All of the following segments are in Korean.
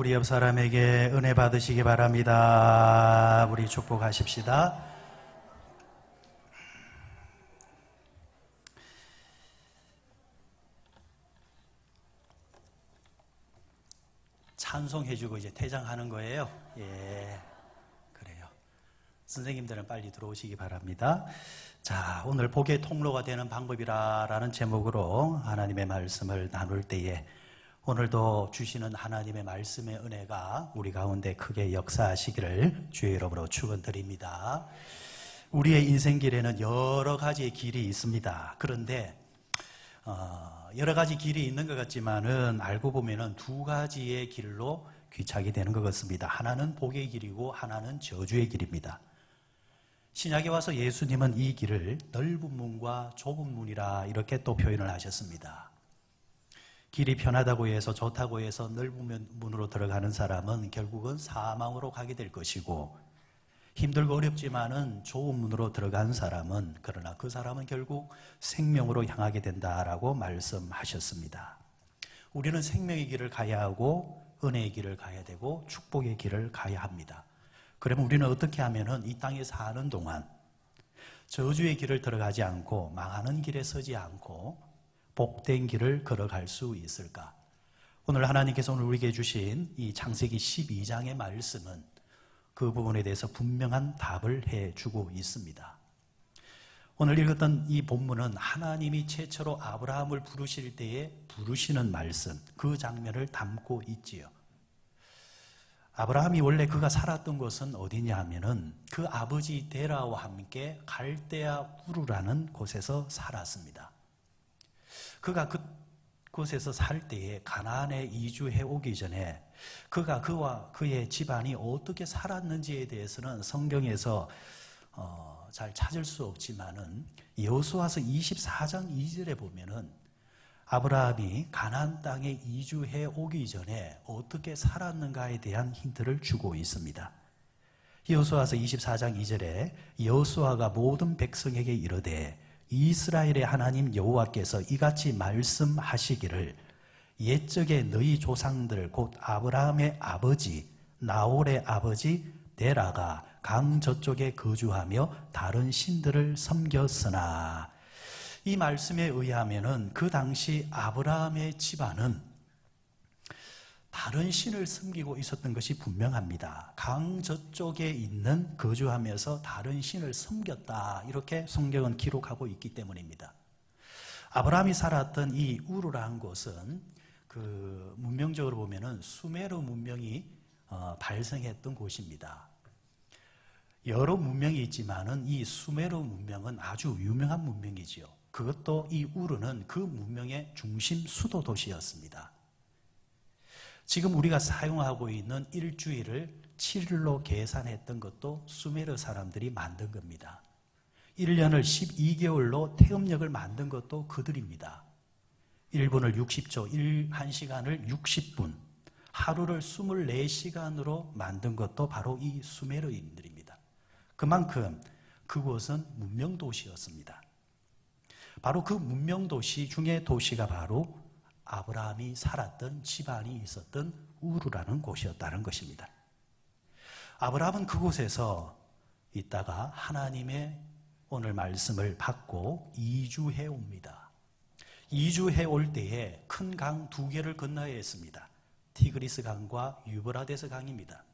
우리 옆 사람에게 은혜 받으시기 바랍니다. 우리 축복하십시다. 찬송해주고 이제 퇴장하는 거예요. 예, 그래요. 선생님들은 빨리 들어오시기 바랍니다. 자, 오늘 복의 통로가 되는 방법이라는 제목으로 하나님의 말씀을 나눌 때에 오늘도 주시는 하나님의 말씀의 은혜가 우리 가운데 크게 역사하시기를 주의 이름으로 축원드립니다. 우리의 인생길에는 여러 가지의 길이 있습니다. 그런데 여러 가지 길이 있는 것 같지만은 알고 보면은 두 가지의 길로 귀착이 되는 것 같습니다. 하나는 복의 길이고 하나는 저주의 길입니다. 신약에 와서 예수님은 이 길을 넓은 문과 좁은 문이라 이렇게 또 표현을 하셨습니다. 길이 편하다고 해서 좋다고 해서 넓은 문으로 들어가는 사람은 결국은 사망으로 가게 될 것이고, 힘들고 어렵지만은 좁은 문으로 들어간 사람은, 그러나 그 사람은 결국 생명으로 향하게 된다라고 말씀하셨습니다. 우리는 생명의 길을 가야 하고 은혜의 길을 가야 되고 축복의 길을 가야 합니다. 그러면 우리는 어떻게 하면은 이 땅에 사는 동안 저주의 길을 들어가지 않고 망하는 길에 서지 않고 복된 길을 걸어갈 수 있을까? 오늘 하나님께서 오늘 우리에게 주신 이 창세기 12장의 말씀은 그 부분에 대해서 분명한 답을 해주고 있습니다. 오늘 읽었던 이 본문은 하나님이 최초로 아브라함을 부르실 때에 부르시는 말씀, 그 장면을 담고 있지요. 아브라함이 원래 그가 살았던 곳은 어디냐 하면은 그 아버지 데라와 함께 갈대아 우르라는 곳에서 살았습니다. 그가 그곳에서 살 때에 가나안에 이주해 오기 전에 그가 그와 그의 집안이 어떻게 살았는지에 대해서는 성경에서 잘 찾을 수 없지만은 여호수아서 24장 2절에 보면은 아브라함이 가나안 땅에 이주해 오기 전에 어떻게 살았는가에 대한 힌트를 주고 있습니다. 여호수아서 24장 2절에 여호수아가 모든 백성에게 이르되 이스라엘의 하나님 여호와께서 이같이 말씀하시기를 옛적에 너희 조상들 곧 아브라함의 아버지 나홀의 아버지 데라가 강 저쪽에 거주하며 다른 신들을 섬겼으나, 이 말씀에 의하면은 그 당시 아브라함의 집안은 다른 신을 섬기고 있었던 것이 분명합니다. 강 저쪽에 있는 거주하면서 다른 신을 섬겼다, 이렇게 성경은 기록하고 있기 때문입니다. 아브라함이 살았던 이 우르라는 곳은 그 문명적으로 보면은 수메르 문명이 발생했던 곳입니다. 여러 문명이 있지만은 이 수메르 문명은 아주 유명한 문명이지요. 그것도 이 우르는 그 문명의 중심 수도 도시였습니다. 지금 우리가 사용하고 있는 일주일을 7일로 계산했던 것도 수메르 사람들이 만든 겁니다. 1년을 12개월로 태음력을 만든 것도 그들입니다. 1분을 60초, 1시간을 60분, 하루를 24시간으로 만든 것도 바로 이 수메르인들입니다. 그만큼 그곳은 문명도시였습니다. 바로 그 문명도시 중에 도시가 바로 아브라함이 살았던 집안이 있었던 우르라는 곳이었다는 것입니다. 아브라함은 그곳에서 있다가 하나님의 오늘 말씀을 받고 이주해 옵니다. 이주해 올 때에 큰 강 두 개를 건너야 했습니다. 티그리스 강과 유브라데스 강입니다.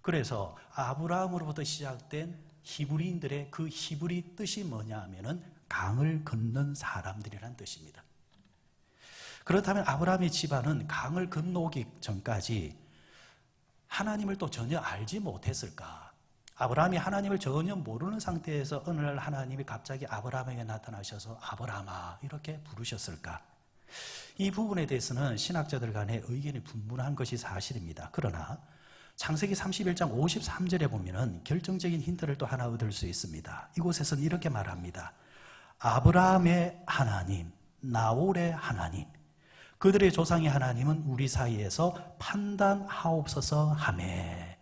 그래서 아브라함으로부터 시작된 히브리인들의 그 히브리 뜻이 뭐냐 하면은 강을 건넌 사람들이란 뜻입니다. 그렇다면 아브라함의 집안은 강을 건너오기 전까지 하나님을 또 전혀 알지 못했을까? 아브라함이 하나님을 전혀 모르는 상태에서 어느 날 하나님이 갑자기 아브라함에게 나타나셔서 아브라함아 이렇게 부르셨을까? 이 부분에 대해서는 신학자들 간에 의견이 분분한 것이 사실입니다. 그러나 창세기 31장 53절에 보면은 결정적인 힌트를 또 하나 얻을 수 있습니다. 이곳에서는 이렇게 말합니다. 아브라함의 하나님, 나홀의 하나님, 그들의 조상의 하나님은 우리 사이에서 판단하옵소서 하매.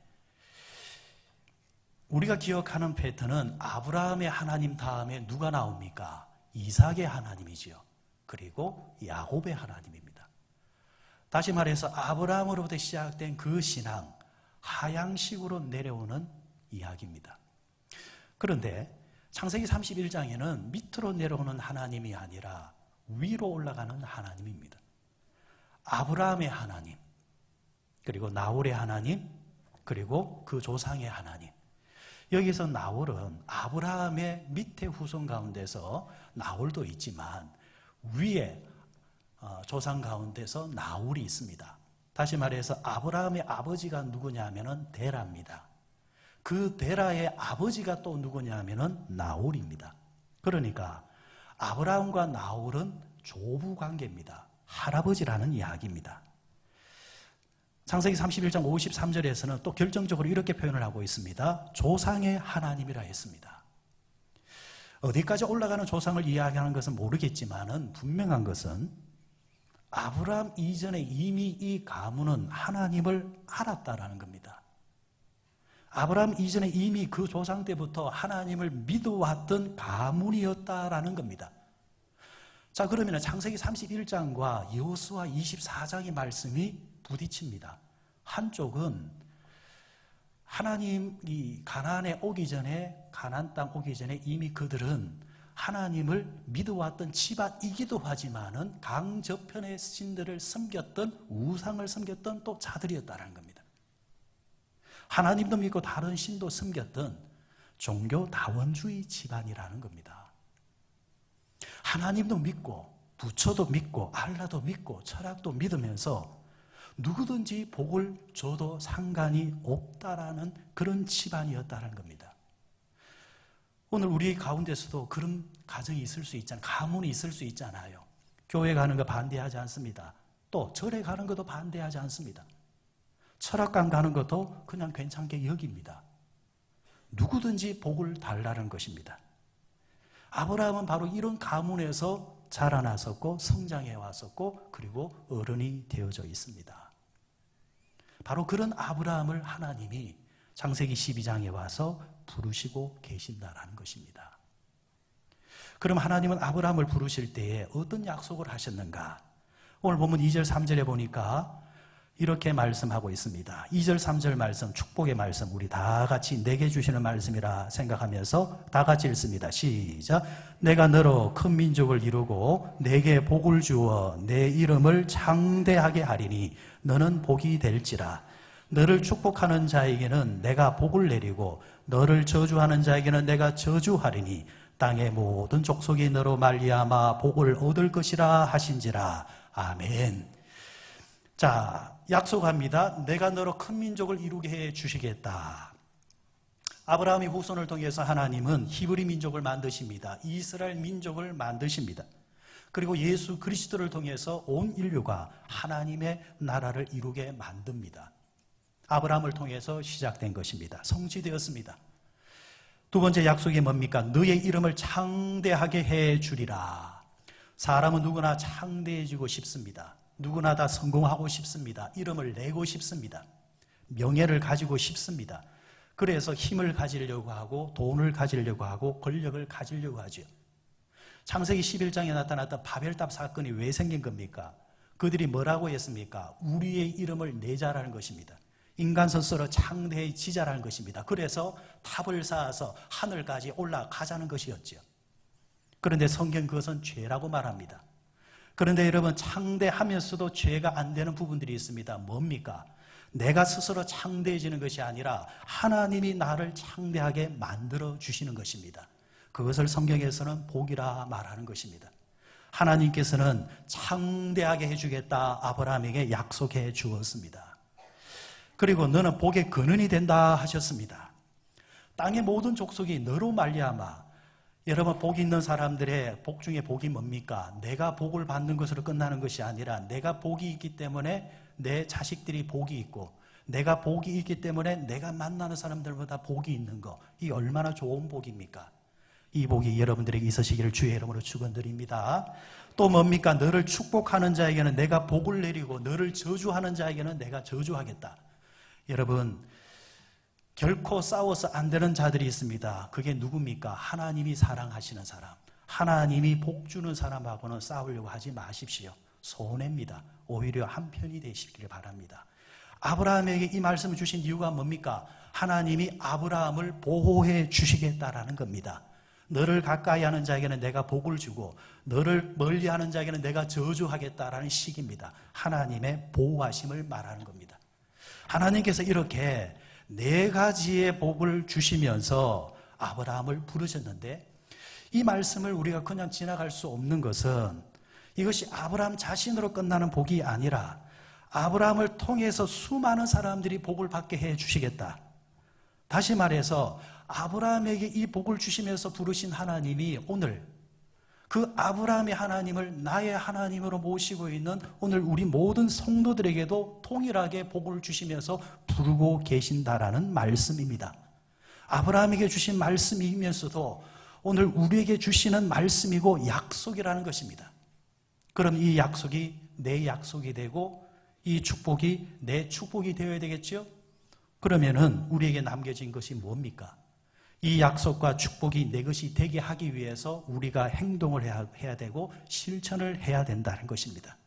우리가 기억하는 패턴은 아브라함의 하나님 다음에 누가 나옵니까? 이삭의 하나님이지요. 그리고 야곱의 하나님입니다. 다시 말해서 아브라함으로부터 시작된 그 신앙, 하향식으로 내려오는 이야기입니다. 그런데 창세기 31장에는 밑으로 내려오는 하나님이 아니라 위로 올라가는 하나님입니다. 아브라함의 하나님, 그리고 나홀의 하나님, 그리고 그 조상의 하나님. 여기서 나홀은 아브라함의 밑에 후손 가운데서 나홀도 있지만 위에 조상 가운데서 나홀이 있습니다. 다시 말해서 아브라함의 아버지가 누구냐면은 데라입니다. 그 데라의 아버지가 또 누구냐면은 나홀입니다. 그러니까 아브라함과 나홀은 조부 관계입니다. 할아버지라는 이야기입니다. 창세기 31장 53절에서는 또 결정적으로 이렇게 표현을 하고 있습니다. 조상의 하나님이라 했습니다. 어디까지 올라가는 조상을 이야기하는 것은 모르겠지만은 분명한 것은 아브라함 이전에 이미 이 가문은 하나님을 알았다라는 겁니다. 아브라함 이전에 이미 그 조상 때부터 하나님을 믿어왔던 가문이었다라는 겁니다. 자, 그러면 창세기 31장과 여호수아 24장의 말씀이 부딪힙니다. 한쪽은 하나님이 가나안에 오기 전에, 가나안 땅 오기 전에 이미 그들은 하나님을 믿어왔던 집안이기도 하지만은 강저편의 신들을 섬겼던, 우상을 섬겼던 또 자들이었다는 겁니다. 하나님도 믿고 다른 신도 섬겼던 종교 다원주의 집안이라는 겁니다. 하나님도 믿고 부처도 믿고 알라도 믿고 철학도 믿으면서 누구든지 복을 줘도 상관이 없다라는 그런 집안이었다는 겁니다. 오늘 우리 가운데서도 그런 가정이 있을 수 있잖아요. 가문이 있을 수 있잖아요. 교회 가는 거 반대하지 않습니다. 또 절에 가는 것도 반대하지 않습니다. 철학관 가는 것도 그냥 괜찮게 여깁니다. 누구든지 복을 달라는 것입니다. 아브라함은 바로 이런 가문에서 자라났었고 성장해 왔었고 그리고 어른이 되어져 있습니다. 바로 그런 아브라함을 하나님이 창세기 12장에 와서 부르시고 계신다라는 것입니다. 그럼 하나님은 아브라함을 부르실 때에 어떤 약속을 하셨는가? 오늘 보면 2절 3절에 보니까 이렇게 말씀하고 있습니다. 2절 3절 말씀, 축복의 말씀, 우리 다 같이 내게 주시는 말씀이라 생각하면서 다 같이 읽습니다. 시작. 내가 너로 큰 민족을 이루고 내게 복을 주어 내 이름을 창대하게 하리니 너는 복이 될지라. 너를 축복하는 자에게는 내가 복을 내리고 너를 저주하는 자에게는 내가 저주하리니 땅의 모든 족속이 너로 말미암아 복을 얻을 것이라 하신지라. 아멘. 자, 약속합니다. 내가 너로 큰 민족을 이루게 해 주시겠다. 아브라함의 후손을 통해서 하나님은 히브리 민족을 만드십니다. 이스라엘 민족을 만드십니다. 그리고 예수 그리스도를 통해서 온 인류가 하나님의 나라를 이루게 만듭니다. 아브라함을 통해서 시작된 것입니다. 성취되었습니다. 두 번째 약속이 뭡니까? 너의 이름을 창대하게 해 주리라. 사람은 누구나 창대해지고 싶습니다. 누구나 다 성공하고 싶습니다. 이름을 내고 싶습니다. 명예를 가지고 싶습니다. 그래서 힘을 가지려고 하고 돈을 가지려고 하고 권력을 가지려고 하죠. 창세기 11장에 나타났던 바벨탑 사건이 왜 생긴 겁니까? 그들이 뭐라고 했습니까? 우리의 이름을 내자라는 것입니다. 인간 스스로 창대해지자라는 것입니다. 그래서 탑을 쌓아서 하늘까지 올라가자는 것이었죠. 그런데 성경 그것은 죄라고 말합니다. 그런데 여러분, 창대하면서도 죄가 안 되는 부분들이 있습니다. 뭡니까? 내가 스스로 창대해지는 것이 아니라 하나님이 나를 창대하게 만들어 주시는 것입니다. 그것을 성경에서는 복이라 말하는 것입니다. 하나님께서는 창대하게 해주겠다 아브라함에게 약속해 주었습니다. 그리고 너는 복의 근원이 된다 하셨습니다. 땅의 모든 족속이 너로 말미암아. 여러분, 복 있는 사람들의 복 중에 복이 뭡니까? 내가 복을 받는 것으로 끝나는 것이 아니라 내가 복이 있기 때문에 내 자식들이 복이 있고 내가 복이 있기 때문에 내가 만나는 사람들보다 복이 있는 거, 이 얼마나 좋은 복입니까? 이 복이 여러분들에게 있으시기를 주의 이름으로 축원드립니다. 또 뭡니까? 너를 축복하는 자에게는 내가 복을 내리고 너를 저주하는 자에게는 내가 저주하겠다. 여러분, 결코 싸워서 안 되는 자들이 있습니다. 그게 누굽니까? 하나님이 사랑하시는 사람, 하나님이 복 주는 사람하고는 싸우려고 하지 마십시오. 손해입니다. 오히려 한편이 되시기를 바랍니다. 아브라함에게 이 말씀을 주신 이유가 뭡니까? 하나님이 아브라함을 보호해 주시겠다라는 겁니다. 너를 가까이 하는 자에게는 내가 복을 주고 너를 멀리하는 자에게는 내가 저주하겠다라는 식입니다. 하나님의 보호하심을 말하는 겁니다. 하나님께서 이렇게 4가지의 복을 주시면서 아브라함을 부르셨는데, 이 말씀을 우리가 그냥 지나갈 수 없는 것은 이것이 아브라함 자신으로 끝나는 복이 아니라 아브라함을 통해서 수많은 사람들이 복을 받게 해 주시겠다. 다시 말해서 아브라함에게 이 복을 주시면서 부르신 하나님이 오늘 그 아브라함의 하나님을 나의 하나님으로 모시고 있는 오늘 우리 모든 성도들에게도 동일하게 복을 주시면서 부르고 계신다라는 말씀입니다. 아브라함에게 주신 말씀이면서도 오늘 우리에게 주시는 말씀이고 약속이라는 것입니다. 그럼 이 약속이 내 약속이 되고 이 축복이 내 축복이 되어야 되겠죠? 그러면은 우리에게 남겨진 것이 뭡니까? 이 약속과 축복이 내 것이 되게 하기 위해서 우리가 행동을 해야 되고 실천을 해야 된다는 것입니다.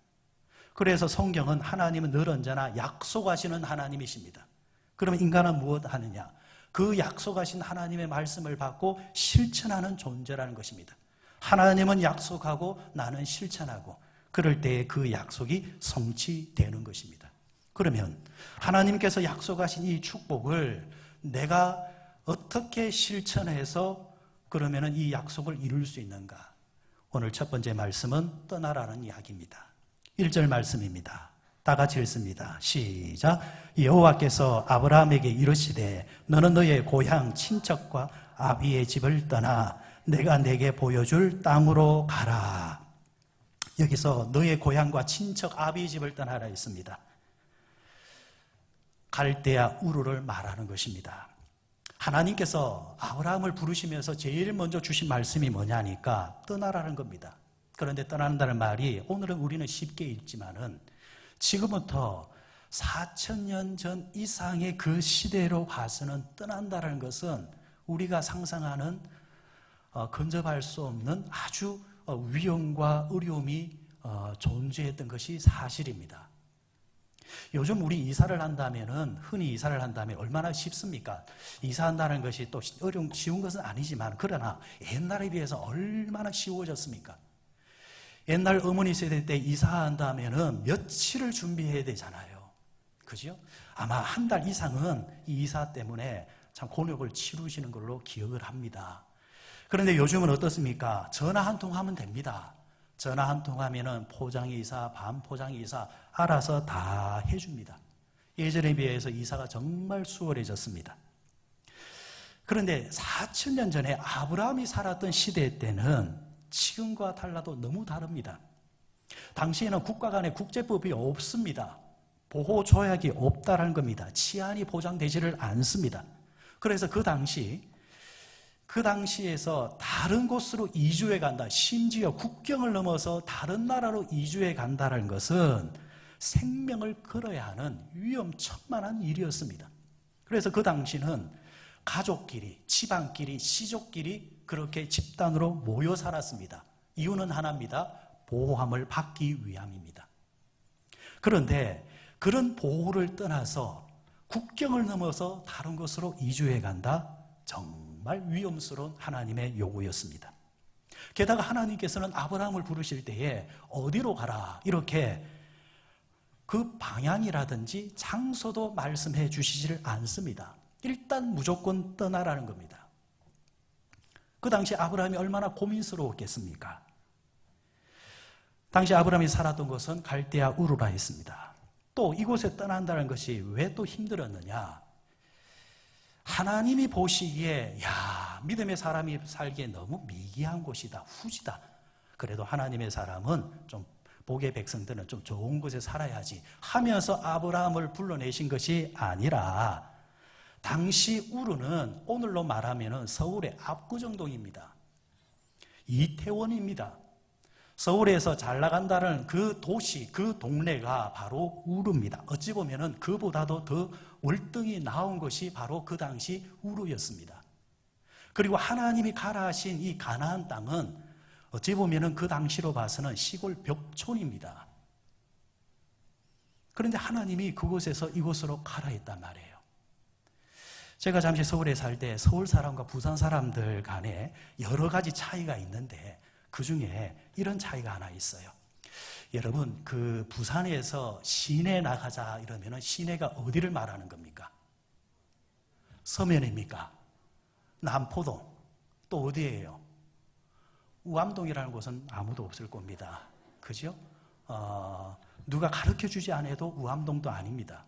그래서 성경은 하나님은 늘 언제나 약속하시는 하나님이십니다. 그러면 인간은 무엇 하느냐? 그 약속하신 하나님의 말씀을 받고 실천하는 존재라는 것입니다. 하나님은 약속하고 나는 실천하고 그럴 때에 그 약속이 성취되는 것입니다. 그러면 하나님께서 약속하신 이 축복을 내가 어떻게 실천해서 그러면은 이 약속을 이룰 수 있는가? 오늘 첫 번째 말씀은 떠나라는 이야기입니다. 1절 말씀입니다. 다 같이 읽습니다. 시작. 여호와께서 아브라함에게 이르시되 너는 너의 고향 친척과 아비의 집을 떠나 내가 내게 보여줄 땅으로 가라. 여기서 너의 고향과 친척 아비의 집을 떠나라 했습니다. 갈대아 우르를 말하는 것입니다. 하나님께서 아브라함을 부르시면서 제일 먼저 주신 말씀이 뭐냐니까 떠나라는 겁니다. 그런데 떠난다는 말이 오늘은 우리는 쉽게 읽지만은 지금부터 4,000년 전 이상의 그 시대로 봐서는 떠난다는 것은 우리가 상상하는 근접할 수 없는 아주 위험과 어려움이 존재했던 것이 사실입니다. 요즘 우리 이사를 한다면은 흔히 이사를 한다면 얼마나 쉽습니까? 이사한다는 것이 또 쉬운 것은 아니지만 그러나 옛날에 비해서 얼마나 쉬워졌습니까? 옛날 어머니 세대 때 이사한다면은 며칠을 준비해야 되잖아요. 그죠? 아마 한 달 이상은 이 이사 때문에 참 곤욕을 치르시는 걸로 기억을 합니다. 그런데 요즘은 어떻습니까? 전화 한 통 하면 됩니다. 전화 한 통 하면은 포장이사, 반포장이사 알아서 다 해줍니다. 예전에 비해서 이사가 정말 수월해졌습니다. 그런데 4,000년 전에 아브라함이 살았던 시대 때는 지금과 달라도 너무 다릅니다. 당시에는 국가 간의 국제법이 없습니다. 보호 조약이 없다는 겁니다. 치안이 보장되지를 않습니다. 그래서 그 당시에서 다른 곳으로 이주해 간다, 심지어 국경을 넘어서 다른 나라로 이주해 간다는 것은 생명을 걸어야 하는 위험천만한 일이었습니다. 그래서 그 당시는 가족끼리, 집안끼리, 시족끼리 그렇게 집단으로 모여 살았습니다. 이유는 하나입니다. 보호함을 받기 위함입니다. 그런데 그런 보호를 떠나서 국경을 넘어서 다른 곳으로 이주해 간다? 정말 위험스러운 하나님의 요구였습니다. 게다가 하나님께서는 아브라함을 부르실 때에 어디로 가라 이렇게 그 방향이라든지 장소도 말씀해 주시지를 않습니다. 일단 무조건 떠나라는 겁니다. 그 당시 아브라함이 얼마나 고민스러웠겠습니까? 당시 아브라함이 살았던 곳은 갈대아 우르라 했습니다. 또 이곳에 떠난다는 것이 왜 또 힘들었느냐? 하나님이 보시기에 믿음의 사람이 살기에 너무 미개한 곳이다, 후지다. 그래도 하나님의 사람은 좀 복의 백성들은 좀 좋은 곳에 살아야지 하면서 아브라함을 불러내신 것이 아니라 당시 우르는 오늘로 말하면 서울의 압구정동입니다. 이태원입니다. 서울에서 잘 나간다는 그 도시, 그 동네가 바로 우르입니다. 어찌 보면 그보다도 더 월등히 나온 것이 바로 그 당시 우르였습니다. 그리고 하나님이 가라 하신 이 가나안 땅은 어찌 보면은 그 당시로 봐서는 시골 벽촌입니다. 그런데 하나님이 그곳에서 이곳으로 가라 했단 말이에요. 제가 잠시 서울에 살 때 서울 사람과 부산 사람들 간에 여러 가지 차이가 있는데 그 중에 이런 차이가 하나 있어요. 여러분, 그 부산에서 시내 나가자 이러면은 시내가 어디를 말하는 겁니까? 서면입니까? 남포동? 또 어디예요? 우암동이라는 곳은 아무도 없을 겁니다. 그죠? 누가 가르쳐 주지 않아도 우암동도 아닙니다.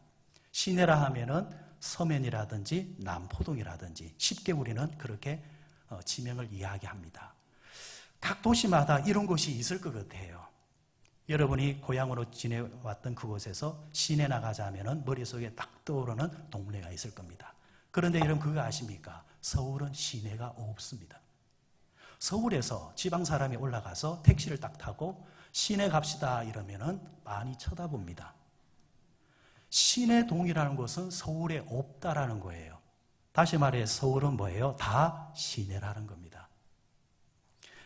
시내라 하면은 서면이라든지 남포동이라든지 쉽게 우리는 그렇게 지명을 이야기합니다. 각 도시마다 이런 곳이 있을 것 같아요. 여러분이 고향으로 지내왔던 그곳에서 시내 나가자 하면은 머릿속에 딱 떠오르는 동네가 있을 겁니다. 그런데 여러분 그거 아십니까? 서울은 시내가 없습니다. 서울에서 지방 사람이 올라가서 택시를 딱 타고 시내 갑시다 이러면은 많이 쳐다봅니다. 시내동이라는 곳은 서울에 없다라는 거예요. 다시 말해 서울은 뭐예요? 다 시내라는 겁니다.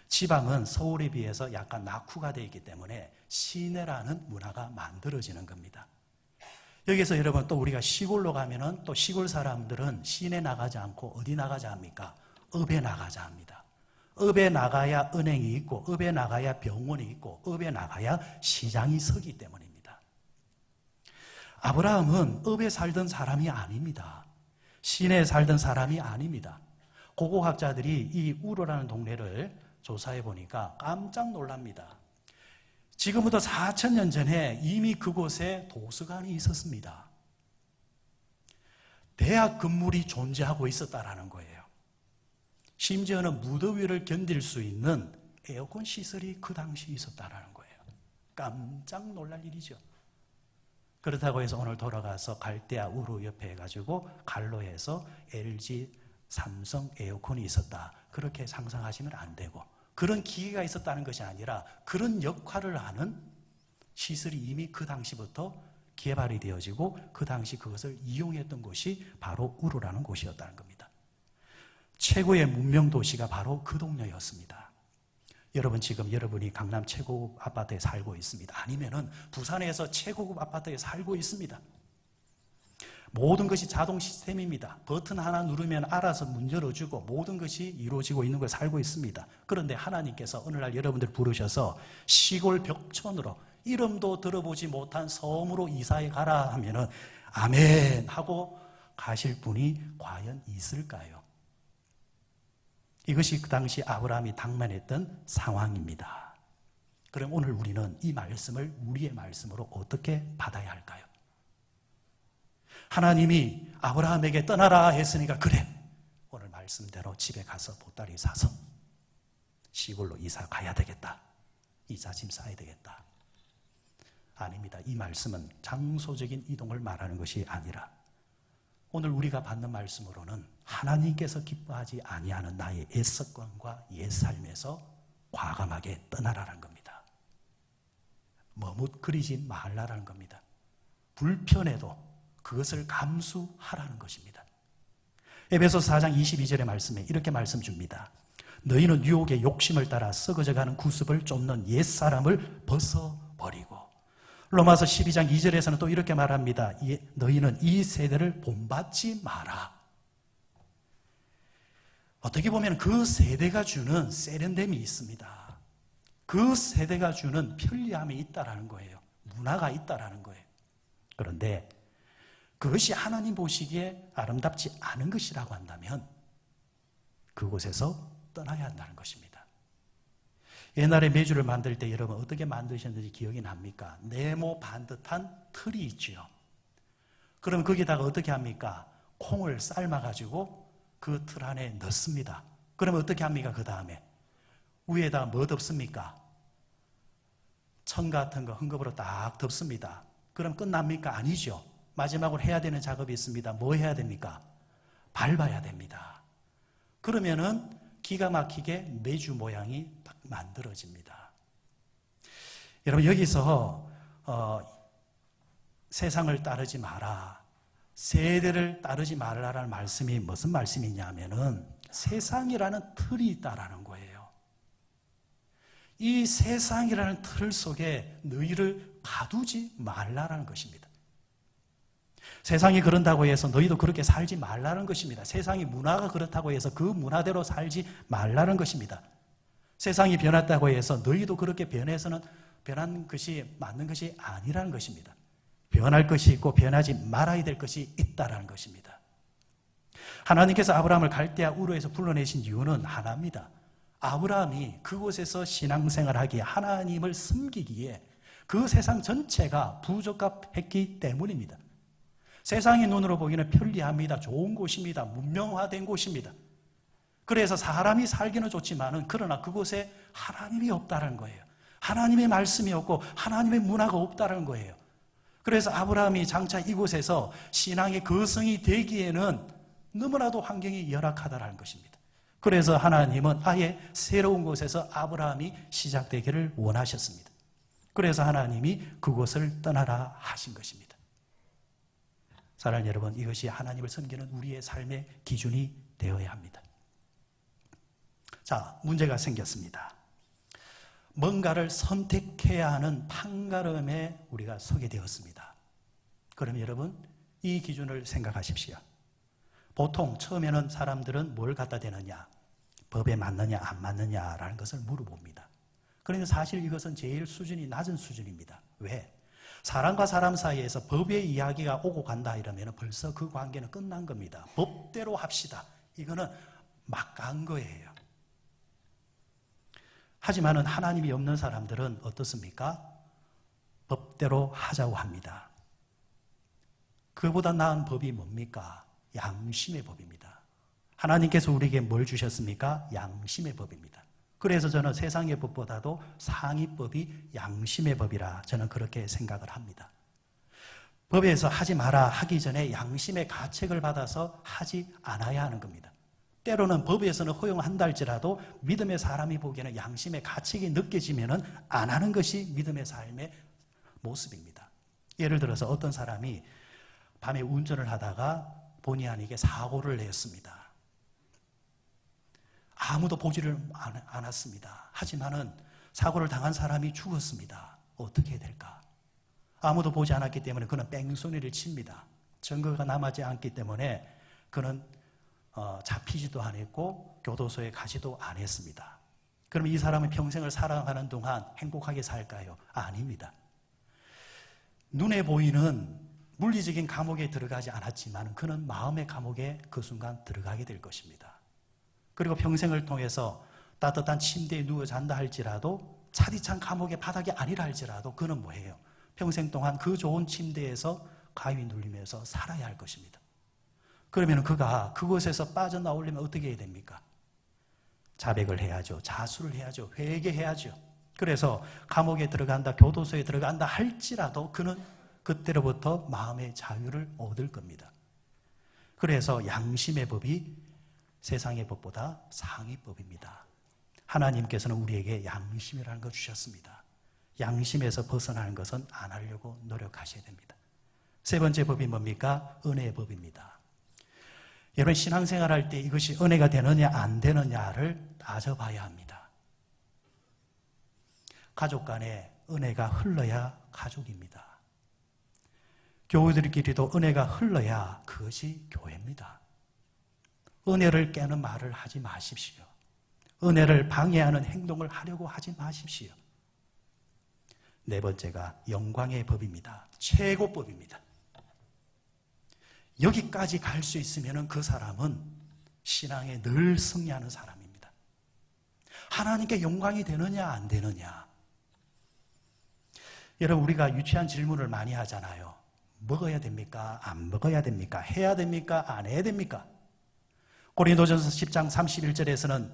지방은 서울에 비해서 약간 낙후가 되어 있기 때문에 시내라는 문화가 만들어지는 겁니다. 여기서 여러분 또 우리가 시골로 가면은 또 시골 사람들은 시내 나가지 않고 어디 나가자 합니까? 읍에 나가자 합니다. 읍에 나가야 은행이 있고 읍에 나가야 병원이 있고 읍에 나가야 시장이 서기 때문입니다. 아브라함은 읍에 살던 사람이 아닙니다. 시내에 살던 사람이 아닙니다. 고고학자들이 이 우르라는 동네를 조사해 보니까 깜짝 놀랍니다. 지금부터 4,000년 전에 이미 그곳에 도서관이 있었습니다. 대학 건물이 존재하고 있었다라는 거예요. 심지어는 무더위를 견딜 수 있는 에어컨 시설이 그 당시 있었다라는 거예요. 깜짝 놀랄 일이죠. 그렇다고 해서 오늘 돌아가서 갈대아 우루 옆에 해가지고 갈로에서 LG, 삼성 에어컨이 있었다. 그렇게 상상하시면 안 되고 그런 기계가 있었다는 것이 아니라 그런 역할을 하는 시설이 이미 그 당시부터 개발이 되어지고 그 당시 그것을 이용했던 곳이 바로 우루라는 곳이었다는 겁니다. 최고의 문명 도시가 바로 그 동네였습니다. 여러분 지금 여러분이 강남 최고급 아파트에 살고 있습니다. 아니면은 부산에서 최고급 아파트에 살고 있습니다. 모든 것이 자동 시스템입니다. 버튼 하나 누르면 알아서 문 열어주고 모든 것이 이루어지고 있는 걸 살고 있습니다. 그런데 하나님께서 어느 날 여러분들 부르셔서 시골 벽촌으로 이름도 들어보지 못한 섬으로 이사해 가라 하면은 아멘 하고 가실 분이 과연 있을까요? 이것이 그 당시 아브라함이 당면했던 상황입니다. 그럼 오늘 우리는 이 말씀을 우리의 말씀으로 어떻게 받아야 할까요? 하나님이 아브라함에게 떠나라 했으니까 그래 오늘 말씀대로 집에 가서 보따리 사서 시골로 이사 가야 되겠다. 이자 짐 싸야 되겠다. 아닙니다. 이 말씀은 장소적인 이동을 말하는 것이 아니라 오늘 우리가 받는 말씀으로는 하나님께서 기뻐하지 아니하는 나의 옛 습관과 옛 삶에서 과감하게 떠나라는 겁니다. 머뭇거리지 말라라는 겁니다. 불편해도 그것을 감수하라는 것입니다. 에베소서 4장 22절의 말씀에 이렇게 말씀 줍니다. 너희는 유혹의 욕심을 따라 썩어져가는 구습을 쫓는 옛사람을 벗어버리고 로마서 12장 2절에서는 또 이렇게 말합니다. 너희는 이 세대를 본받지 마라. 어떻게 보면 그 세대가 주는 세련됨이 있습니다. 그 세대가 주는 편리함이 있다라는 거예요. 문화가 있다라는 거예요. 그런데 그것이 하나님 보시기에 아름답지 않은 것이라고 한다면 그곳에서 떠나야 한다는 것입니다. 옛날에 메주를 만들 때 여러분 어떻게 만드셨는지 기억이 납니까? 네모 반듯한 틀이 있죠. 그럼 거기다가 어떻게 합니까? 콩을 삶아가지고 그 틀 안에 넣습니다. 그러면 어떻게 합니까? 그 다음에 위에다가 뭐 덮습니까? 천 같은 거 헝겊으로 딱 덮습니다. 그럼 끝납니까? 아니죠. 마지막으로 해야 되는 작업이 있습니다. 뭐 해야 됩니까? 밟아야 됩니다. 그러면은 기가 막히게 메주 모양이 딱 만들어집니다. 여러분 여기서 세상을 따르지 마라. 세대를 따르지 말라라는 말씀이 무슨 말씀이냐면은 세상이라는 틀이 있다라는 거예요. 이 세상이라는 틀 속에 너희를 가두지 말라라는 것입니다. 세상이 그런다고 해서 너희도 그렇게 살지 말라는 것입니다. 세상이 문화가 그렇다고 해서 그 문화대로 살지 말라는 것입니다. 세상이 변했다고 해서 너희도 그렇게 변한 것이 맞는 것이 아니라는 것입니다. 변할 것이 있고 변하지 말아야 될 것이 있다라는 것입니다. 하나님께서 아브라함을 갈대아 우르에서 불러내신 이유는 하나입니다. 아브라함이 그곳에서 신앙생활하기에 하나님을 섬기기에 그 세상 전체가 부적합했기 때문입니다. 세상의 눈으로 보기는 편리합니다. 좋은 곳입니다. 문명화된 곳입니다. 그래서 사람이 살기는 좋지만은 그러나 그곳에 하나님이 없다는 거예요. 하나님의 말씀이 없고 하나님의 문화가 없다는 거예요. 그래서 아브라함이 장차 이곳에서 신앙의 거성이 되기에는 너무나도 환경이 열악하다는 것입니다. 그래서 하나님은 아예 새로운 곳에서 아브라함이 시작되기를 원하셨습니다. 그래서 하나님이 그곳을 떠나라 하신 것입니다. 사랑하는 여러분, 이것이 하나님을 섬기는 우리의 삶의 기준이 되어야 합니다. 자, 문제가 생겼습니다. 뭔가를 선택해야 하는 판가름에 우리가 서게 되었습니다. 그럼 여러분, 이 기준을 생각하십시오. 보통 처음에는 사람들은 뭘 갖다 대느냐, 법에 맞느냐 안 맞느냐라는 것을 물어봅니다. 그런데 사실 이것은 제일 수준이 낮은 수준입니다. 왜? 사람과 사람 사이에서 법의 이야기가 오고 간다 이러면 벌써 그 관계는 끝난 겁니다. 법대로 합시다. 이거는 막간 거예요. 하지만은 하나님이 없는 사람들은 어떻습니까? 법대로 하자고 합니다. 그보다 나은 법이 뭡니까? 양심의 법입니다. 하나님께서 우리에게 뭘 주셨습니까? 양심의 법입니다. 그래서 저는 세상의 법보다도 상위법이 양심의 법이라 저는 그렇게 생각을 합니다. 법에서 하지 마라 하기 전에 양심의 가책을 받아서 하지 않아야 하는 겁니다. 때로는 법에서는 허용한다 할지라도 믿음의 사람이 보기에는 양심의 가책이 느껴지면은 안 하는 것이 믿음의 삶의 모습입니다. 예를 들어서 어떤 사람이 밤에 운전을 하다가 본의 아니게 사고를 냈습니다. 아무도 보지를 않았습니다. 하지만은 사고를 당한 사람이 죽었습니다. 어떻게 해야 될까? 아무도 보지 않았기 때문에 그는 뺑소니를 칩니다. 증거가 남지 않기 때문에 그는 잡히지도 않았고 교도소에 가지도 않았습니다. 그럼 이 사람은 평생을 살아가는 동안 행복하게 살까요? 아닙니다. 눈에 보이는 물리적인 감옥에 들어가지 않았지만 그는 마음의 감옥에 그 순간 들어가게 될 것입니다. 그리고 평생을 통해서 따뜻한 침대에 누워 잔다 할지라도 차디찬 감옥의 바닥이 아니라 할지라도 그는 뭐예요? 평생 동안 그 좋은 침대에서 가위 눌리면서 살아야 할 것입니다. 그러면 그가 그곳에서 빠져나오려면 어떻게 해야 됩니까? 자백을 해야죠. 자수를 해야죠. 회개해야죠. 그래서 감옥에 들어간다, 교도소에 들어간다 할지라도 그는 그때로부터 마음의 자유를 얻을 겁니다. 그래서 양심의 법이 세상의 법보다 상위법입니다. 하나님께서는 우리에게 양심이라는 걸 주셨습니다. 양심에서 벗어나는 것은 안 하려고 노력하셔야 됩니다. 세 번째 법이 뭡니까? 은혜의 법입니다. 여러분, 신앙생활 할 때 이것이 은혜가 되느냐 안 되느냐를 따져봐야 합니다. 가족 간에 은혜가 흘러야 가족입니다. 교우들끼리도 은혜가 흘러야 그것이 교회입니다. 은혜를 깨는 말을 하지 마십시오. 은혜를 방해하는 행동을 하려고 하지 마십시오. 네 번째가 영광의 법입니다. 최고법입니다. 여기까지 갈 수 있으면 그 사람은 신앙에 늘 승리하는 사람입니다. 하나님께 영광이 되느냐 안 되느냐. 여러분, 우리가 유치한 질문을 많이 하잖아요. 먹어야 됩니까? 안 먹어야 됩니까? 해야 됩니까? 안 해야 됩니까? 고린도전서 10장 31절에서는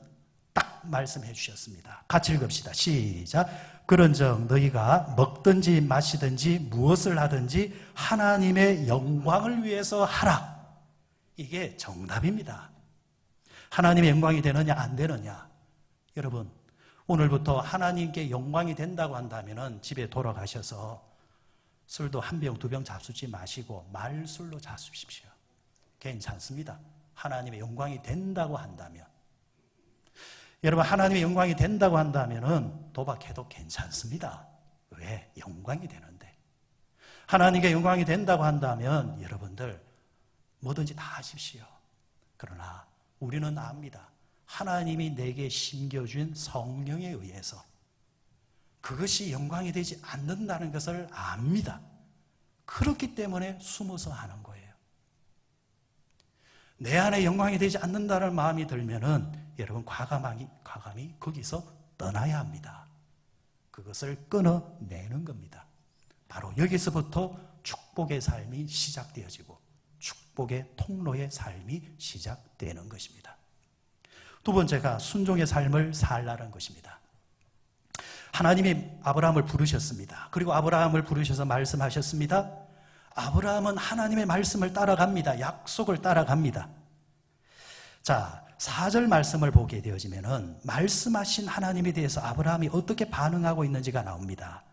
딱 말씀해 주셨습니다. 같이 읽읍시다. 시작. 그런즉 너희가 먹든지 마시든지 무엇을 하든지 하나님의 영광을 위해서 하라. 이게 정답입니다. 하나님의 영광이 되느냐 안 되느냐. 여러분, 오늘부터 하나님께 영광이 된다고 한다면 집에 돌아가셔서 술도 한 병, 두 병 잡수지 마시고 말술로 잡수십시오. 괜찮습니다. 하나님의 영광이 된다고 한다면. 여러분, 하나님의 영광이 된다고 한다면 도박해도 괜찮습니다. 왜? 영광이 되는데. 하나님의 영광이 된다고 한다면 여러분들 뭐든지 다 하십시오. 그러나 우리는 압니다. 하나님이 내게 심겨준 성령에 의해서 그것이 영광이 되지 않는다는 것을 압니다. 그렇기 때문에 숨어서 하는 거예요. 내 안에 영광이 되지 않는다는 마음이 들면은 여러분 과감히 거기서 떠나야 합니다. 그것을 끊어내는 겁니다. 바로 여기서부터 축복의 삶이 시작되어지고 축복의 통로의 삶이 시작되는 것입니다. 두 번째가 순종의 삶을 살라는 것입니다. 하나님이 아브라함을 부르셨습니다. 그리고 아브라함을 부르셔서 말씀하셨습니다. 아브라함은 하나님의 말씀을 따라갑니다. 약속을 따라갑니다. 자, 4절 말씀을 보게 되어지면은 말씀하신 하나님에 대해서 아브라함이 어떻게 반응하고 있는지가 나옵니다.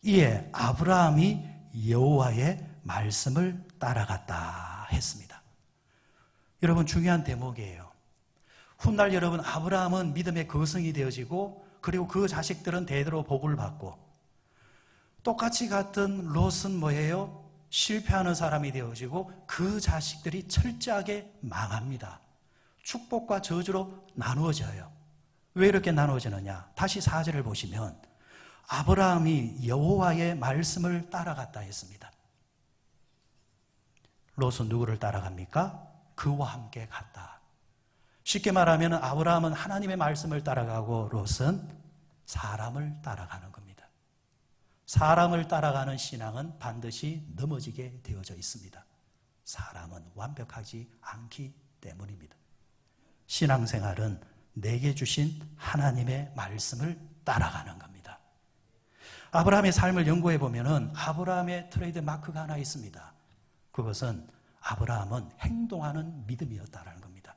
이에 아브라함이 여호와의 말씀을 따라갔다 했습니다. 여러분, 중요한 대목이에요. 훗날 여러분, 아브라함은 믿음의 거성이 되어지고 그리고 그 자식들은 대대로 복을 받고 똑같이 같은 롯은 뭐예요? 실패하는 사람이 되어지고 그 자식들이 철저하게 망합니다. 축복과 저주로 나누어져요. 왜 이렇게 나누어지느냐? 다시 4절을 보시면 아브라함이 여호와의 말씀을 따라갔다 했습니다. 롯은 누구를 따라갑니까? 그와 함께 갔다. 쉽게 말하면 아브라함은 하나님의 말씀을 따라가고 롯은 사람을 따라가는 겁니다. 사람을 따라가는 신앙은 반드시 넘어지게 되어져 있습니다. 사람은 완벽하지 않기 때문입니다. 신앙생활은 내게 주신 하나님의 말씀을 따라가는 겁니다. 아브라함의 삶을 연구해 보면은 아브라함의 트레이드 마크가 하나 있습니다. 그것은 아브라함은 행동하는 믿음이었다는 겁니다.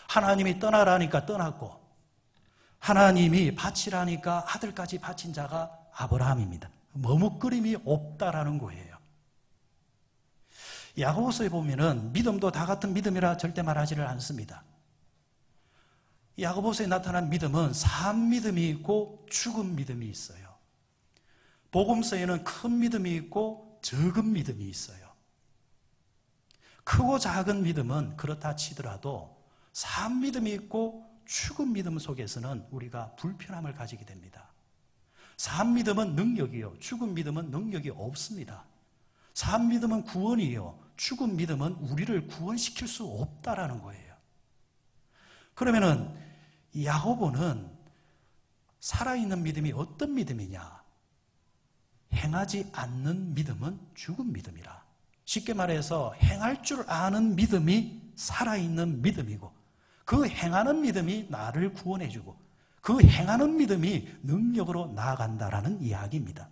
하나님이 떠나라니까 떠났고 하나님이 바치라니까 아들까지 바친 자가 아브라함입니다. 머뭇거림이 없다라는 거예요. 야고보서에 보면은 믿음도 다 같은 믿음이라 절대 말하지를 않습니다. 야고보서에 나타난 믿음은 산 믿음이 있고 죽은 믿음이 있어요. 복음서에는 큰 믿음이 있고 적은 믿음이 있어요. 크고 작은 믿음은 그렇다 치더라도 산 믿음이 있고 죽은 믿음 속에서는 우리가 불편함을 가지게 됩니다. 산 믿음은 능력이요, 죽은 믿음은 능력이 없습니다. 산 믿음은 구원이요, 죽은 믿음은 우리를 구원시킬 수 없다라는 거예요. 그러면은 야고보는 살아있는 믿음이 어떤 믿음이냐? 행하지 않는 믿음은 죽은 믿음이라. 쉽게 말해서 행할 줄 아는 믿음이 살아있는 믿음이고 그 행하는 믿음이 나를 구원해주고 그 행하는 믿음이 능력으로 나아간다라는 이야기입니다.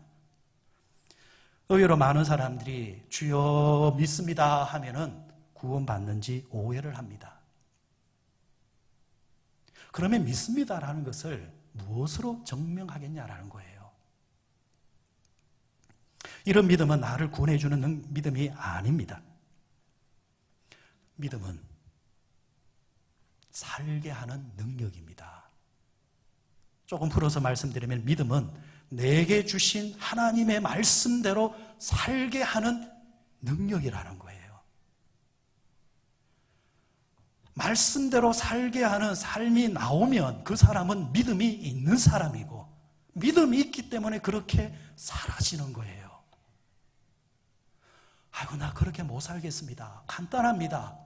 의외로 많은 사람들이 주여 믿습니다 하면은 구원받는지 오해를 합니다. 그러면 믿습니다라는 것을 무엇으로 증명하겠냐라는 거예요. 이런 믿음은 나를 구원해주는 믿음이 아닙니다. 믿음은 살게 하는 능력입니다. 조금 풀어서 말씀드리면 믿음은 내게 주신 하나님의 말씀대로 살게 하는 능력이라는 거예요. 말씀대로 살게 하는 삶이 나오면 그 사람은 믿음이 있는 사람이고 믿음이 있기 때문에 그렇게 살아지는 거예요. 아이고, 나 그렇게 못 살겠습니다. 간단합니다.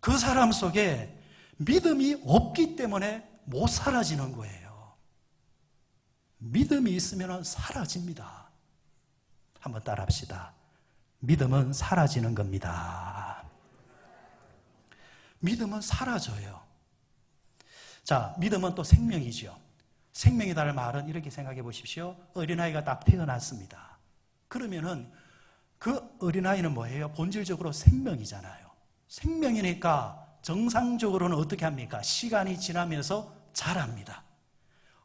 그 사람 속에 믿음이 없기 때문에 못 사라지는 거예요. 믿음이 있으면 사라집니다. 한번 따라합시다. 믿음은 사라지는 겁니다. 믿음은 사라져요. 자, 믿음은 또 생명이죠. 생명이다를 말은 이렇게 생각해 보십시오. 어린아이가 딱 태어났습니다. 그러면은 그 어린아이는 뭐예요? 본질적으로 생명이잖아요. 생명이니까 정상적으로는 어떻게 합니까? 시간이 지나면서 자랍니다.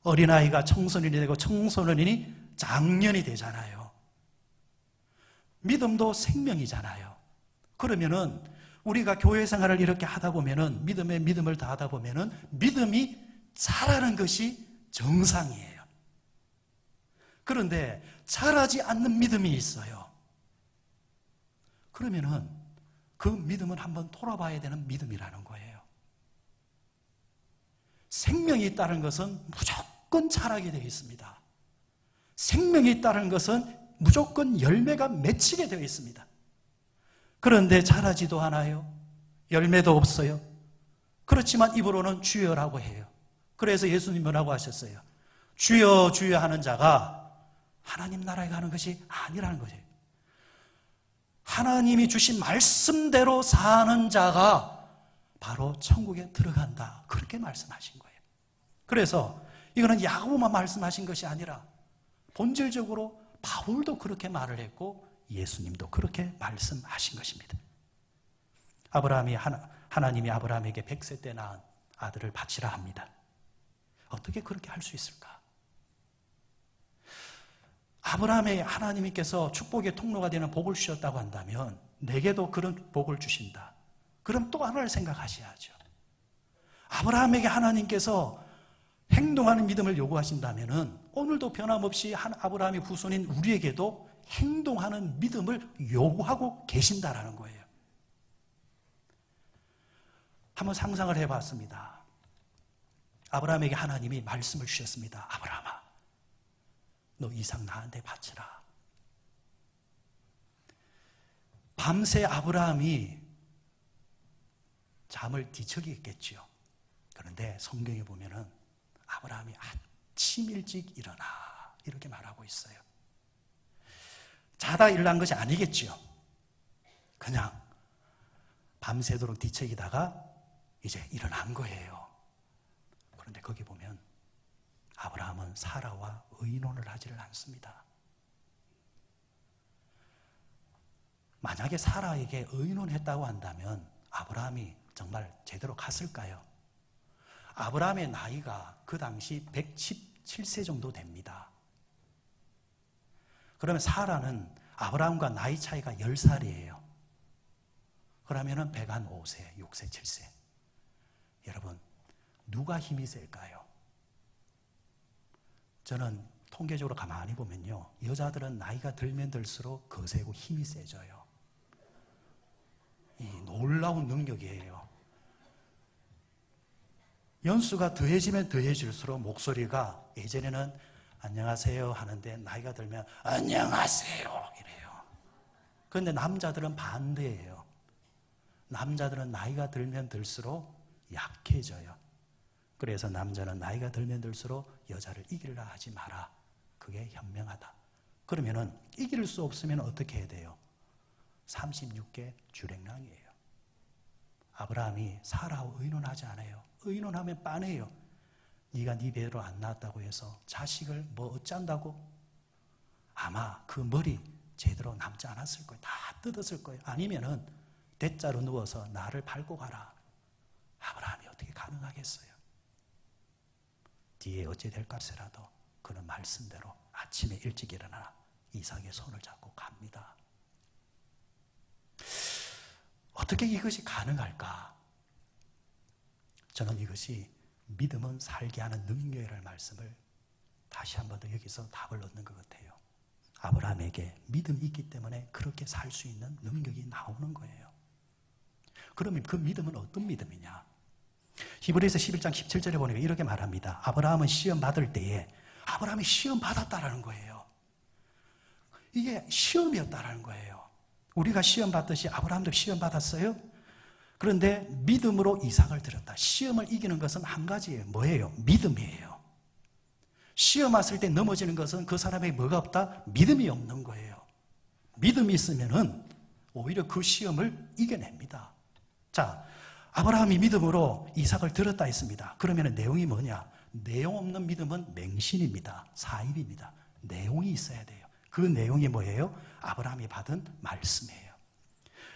어린아이가 청소년이 되고 청소년이 장년이 되잖아요. 믿음도 생명이잖아요. 그러면은 우리가 교회 생활을 이렇게 하다 보면은 믿음에 믿음을 더하다 보면은 믿음이 자라는 것이 정상이에요. 그런데 자라지 않는 믿음이 있어요. 그러면은 그 믿음은 한번 돌아봐야 되는 믿음이라는 거예요. 생명이 있다는 것은 무조건 자라게 되어 있습니다. 생명이 있다는 것은 무조건 열매가 맺히게 되어 있습니다. 그런데 자라지도 않아요. 열매도 없어요. 그렇지만 입으로는 주여라고 해요. 그래서 예수님 뭐라고 하셨어요? 주여 주여 하는 자가 하나님 나라에 가는 것이 아니라는 거예요. 하나님이 주신 말씀대로 사는 자가 바로 천국에 들어간다. 그렇게 말씀하신 거예요. 그래서 이거는 야고보만 말씀하신 것이 아니라 본질적으로 바울도 그렇게 말을 했고 예수님도 그렇게 말씀하신 것입니다. 하나님이 아브라함에게 100세 때 낳은 아들을 바치라 합니다. 어떻게 그렇게 할 수 있을까? 아브라함에게 하나님께서 축복의 통로가 되는 복을 주셨다고 한다면 내게도 그런 복을 주신다. 그럼 또 하나를 생각하셔야죠. 아브라함에게 하나님께서 행동하는 믿음을 요구하신다면 오늘도 변함없이 아브라함의 후손인 우리에게도 행동하는 믿음을 요구하고 계신다라는 거예요. 한번 상상을 해봤습니다. 아브라함에게 하나님이 말씀을 주셨습니다. 아브라함아, 너 이삭 나한테 바치라. 밤새 아브라함이 잠을 뒤척이겠죠. 그런데 성경에 보면은 아브라함이 아침 일찍 일어나 이렇게 말하고 있어요. 자다 일어난 것이 아니겠죠. 그냥 밤새도록 뒤척이다가 이제 일어난 거예요. 그런데 거기 보면 아브라함은 사라와 의논을 하지를 않습니다. 만약에 사라에게 의논했다고 한다면 아브라함이 정말 제대로 갔을까요? 아브라함의 나이가 그 당시 117세 정도 됩니다. 그러면 사라는 아브라함과 나이 차이가 10살이에요. 그러면 105세, 6세, 7세. 여러분, 누가 힘이 셀까요? 저는 통계적으로 가만히 보면요, 여자들은 나이가 들면 들수록 거세고 힘이 세져요. 이 놀라운 능력이에요. 연수가 더해지면 더해질수록 목소리가 예전에는 안녕하세요 하는데 나이가 들면 안녕하세요 이래요. 그런데 남자들은 반대예요. 남자들은 나이가 들면 들수록 약해져요. 그래서 남자는 나이가 들면 들수록 여자를 이기려 하지 마라. 그게 현명하다. 그러면은 이길 수 없으면 어떻게 해야 돼요? 36개 주랭랑이에요. 아브라함이 사라와 의논하지 않아요. 의논하면 빤해요. 네가 네 배로 안 낳았다고 해서 자식을 뭐 어쩐다고? 아마 그 머리 제대로 남지 않았을 거예요. 다 뜯었을 거예요. 아니면은 대자로 누워서 나를 밟고 가라. 아브라함이 어떻게 가능하겠어요? 뒤에 어찌 될 값이라도 그는 말씀대로 아침에 일찍 일어나 이삭의 손을 잡고 갑니다. 어떻게 이것이 가능할까? 저는 이것이 믿음은 살게 하는 능력이라는 말씀을 다시 한 번 더 여기서 답을 얻는 것 같아요. 아브라함에게 믿음이 있기 때문에 그렇게 살 수 있는 능력이 나오는 거예요. 그러면 그 믿음은 어떤 믿음이냐? 히브리서 11장 17절에 보니까 이렇게 말합니다. 아브라함은 시험 받을 때에 아브라함이 시험 받았다라는 거예요. 이게 시험이었다라는 거예요. 우리가 시험 받듯이 아브라함도 시험 받았어요. 그런데 믿음으로 이삭을 드렸다. 시험을 이기는 것은 한 가지예요. 뭐예요? 믿음이에요. 시험 왔을 때 넘어지는 것은 그 사람에게 뭐가 없다? 믿음이 없는 거예요. 믿음이 있으면은 오히려 그 시험을 이겨냅니다. 자, 아브라함이 믿음으로 이삭을 드렸다 했습니다. 그러면 내용이 뭐냐? 내용 없는 믿음은 맹신입니다. 사입입니다. 내용이 있어야 돼요. 그 내용이 뭐예요? 아브라함이 받은 말씀이에요.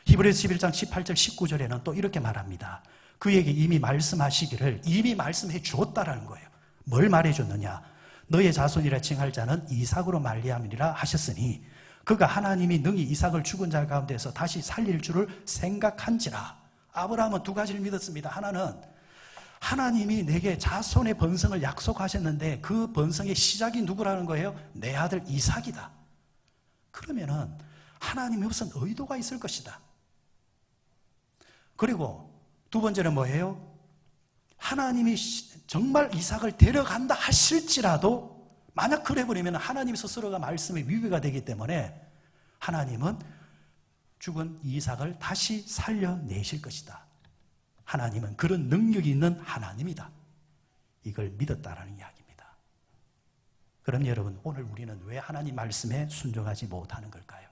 히브리서 11장 18절 19절에는 또 이렇게 말합니다. 그에게 이미 말씀하시기를 이미 말씀해 주었다라는 거예요. 뭘 말해 줬느냐? 너의 자손이라 칭할 자는 이삭으로 말미암으리라 하셨으니 그가 하나님이 능히 이삭을 죽은 자 가운데서 다시 살릴 줄을 생각한지라. 아브라함은 두 가지를 믿었습니다. 하나는 하나님이 내게 자손의 번성을 약속하셨는데 그 번성의 시작이 누구라는 거예요? 내 아들 이삭이다. 그러면은 하나님이 무슨 의도가 있을 것이다. 그리고 두 번째는 뭐예요? 하나님이 정말 이삭을 데려간다 하실지라도 만약 그래 버리면 하나님 스스로가 말씀에 위배가 되기 때문에 하나님은 죽은 이삭을 다시 살려내실 것이다. 하나님은 그런 능력이 있는 하나님이다. 이걸 믿었다라는 이야기입니다. 그럼 여러분, 오늘 우리는 왜 하나님 말씀에 순종하지 못하는 걸까요?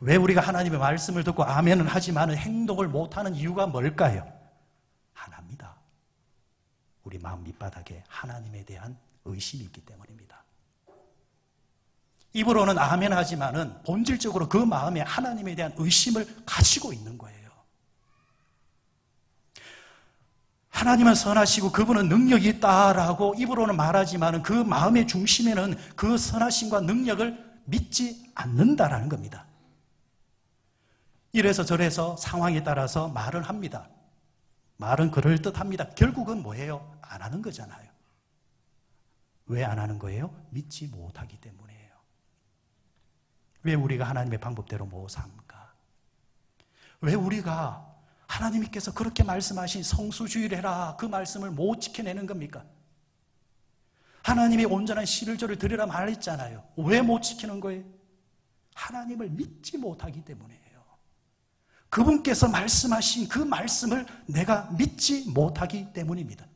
왜 우리가 하나님의 말씀을 듣고 아멘은 하지만 행동을 못하는 이유가 뭘까요? 하나입니다. 우리 마음 밑바닥에 하나님에 대한 의심이 있기 때문입니다. 입으로는 아멘 하지만은 본질적으로 그 마음에 하나님에 대한 의심을 가지고 있는 거예요. 하나님은 선하시고 그분은 능력이 있다라고 입으로는 말하지만은 그 마음의 중심에는 그 선하심과 능력을 믿지 않는다라는 겁니다. 이래서 저래서 상황에 따라서 말을 합니다. 말은 그럴듯합니다. 결국은 뭐예요? 안 하는 거잖아요. 왜 안 하는 거예요? 믿지 못하기 때문이에요. 왜 우리가 하나님의 방법대로 못 삽니까? 왜 우리가 하나님께서 그렇게 말씀하신 성수주의를 해라 그 말씀을 못 지켜내는 겁니까? 하나님이 온전한 11조를 드리라 말했잖아요. 왜 못 지키는 거예요? 하나님을 믿지 못하기 때문이에요. 그분께서 말씀하신 그 말씀을 내가 믿지 못하기 때문입니다.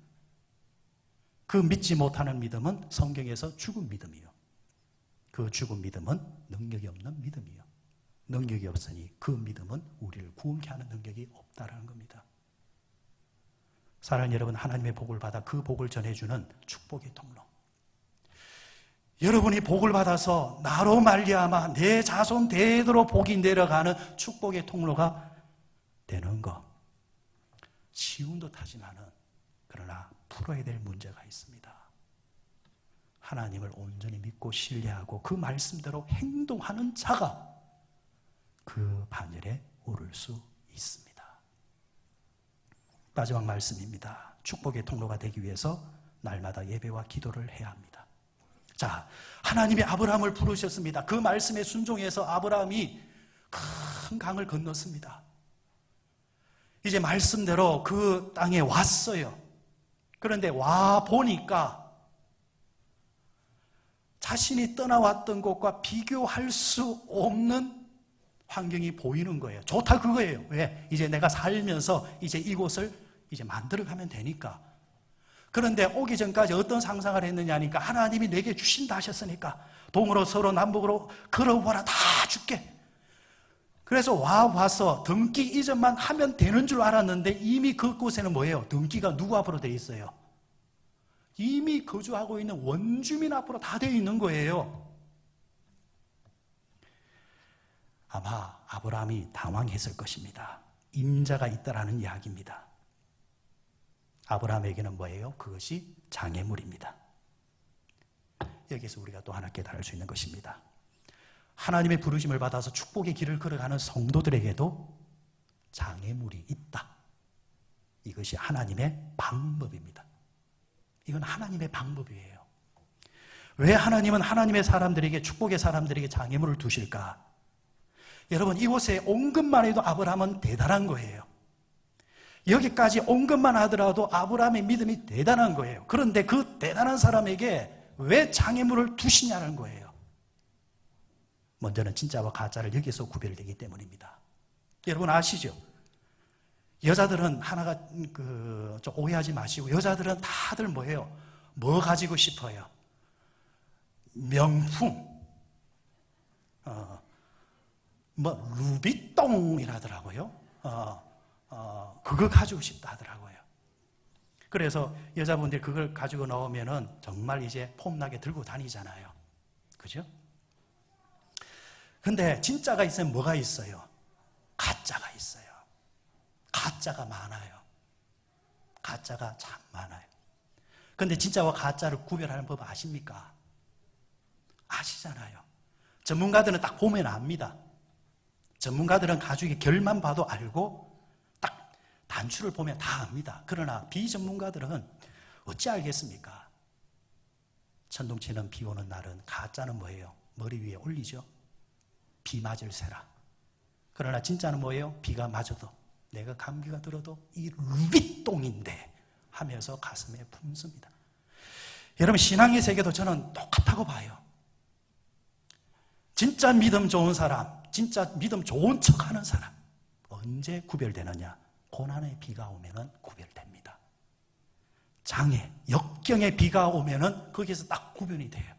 그 믿지 못하는 믿음은 성경에서 죽은 믿음이요. 그 죽은 믿음은 능력이 없는 믿음이요. 능력이 없으니 그 믿음은 우리를 구원케 하는 능력이 없다라는 겁니다. 사랑하는 여러분, 하나님의 복을 받아 그 복을 전해주는 축복의 통로. 여러분이 복을 받아서 나로 말미암아 내 자손 대대로 복이 내려가는 축복의 통로가 되는 것, 쉬운 듯 하지만은 그러나 풀어야 될 문제가 있습니다. 하나님을 온전히 믿고 신뢰하고 그 말씀대로 행동하는 자가 그 반열에 오를 수 있습니다. 마지막 말씀입니다. 축복의 통로가 되기 위해서 날마다 예배와 기도를 해야 합니다. 자, 하나님이 아브라함을 부르셨습니다. 그 말씀에 순종해서 아브라함이 큰 강을 건넜습니다. 이제 말씀대로 그 땅에 왔어요. 그런데 와 보니까 자신이 떠나왔던 곳과 비교할 수 없는 환경이 보이는 거예요. 좋다 그거예요. 왜? 이제 내가 살면서 이제 이곳을 이제 만들어가면 되니까. 그런데 오기 전까지 어떤 상상을 했느냐니까 하나님이 내게 주신다 하셨으니까 동으로 서로 남북으로 걸어보라 다 줄게. 그래서 와서 등기 이전만 하면 되는 줄 알았는데 이미 그곳에는 뭐예요? 등기가 누구 앞으로 돼 있어요? 이미 거주하고 있는 원주민 앞으로 다 돼 있는 거예요. 아마 아브라함이 당황했을 것입니다. 임자가 있다라는 이야기입니다. 아브라함에게는 뭐예요? 그것이 장애물입니다. 여기서 우리가 또 하나 깨달을 수 있는 것입니다. 하나님의 부르심을 받아서 축복의 길을 걸어가는 성도들에게도 장애물이 있다. 이것이 하나님의 방법입니다. 이건 하나님의 방법이에요. 왜 하나님은 하나님의 사람들에게, 축복의 사람들에게 장애물을 두실까? 여러분, 이곳에 온 것만 해도 아브라함은 대단한 거예요. 여기까지 온 것만 하더라도 아브라함의 믿음이 대단한 거예요. 그런데 그 대단한 사람에게 왜 장애물을 두시냐는 거예요. 먼저는 진짜와 가짜를 여기서 구별되기 때문입니다. 여러분 아시죠? 여자들은 하나가 좀 오해하지 마시고, 여자들은 다들 뭐예요? 뭐 가지고 싶어요? 명품, 뭐 루비똥이라더라고요. 그거 가지고 싶다 하더라고요. 그래서 여자분들이 그걸 가지고 나오면은 정말 이제 폼나게 들고 다니잖아요. 그죠? 근데 진짜가 있으면 뭐가 있어요? 가짜가 있어요. 가짜가 많아요. 가짜가 참 많아요. 근데 진짜와 가짜를 구별하는 법 아십니까? 아시잖아요. 전문가들은 딱 보면 압니다. 전문가들은 가죽의 결만 봐도 알고 딱 단추를 보면 다 압니다. 그러나 비전문가들은 어찌 알겠습니까? 천둥치는 비 오는 날은 가짜는 뭐예요? 머리 위에 올리죠. 비 맞을 새라. 그러나 진짜는 뭐예요? 비가 맞아도 내가 감기가 들어도 이 루비똥인데 하면서 가슴에 품습니다. 여러분, 신앙의 세계도 저는 똑같다고 봐요. 진짜 믿음 좋은 사람, 진짜 믿음 좋은 척하는 사람 언제 구별되느냐? 고난의 비가 오면은 구별됩니다. 장애, 역경의 비가 오면은 거기에서 딱 구별이 돼요.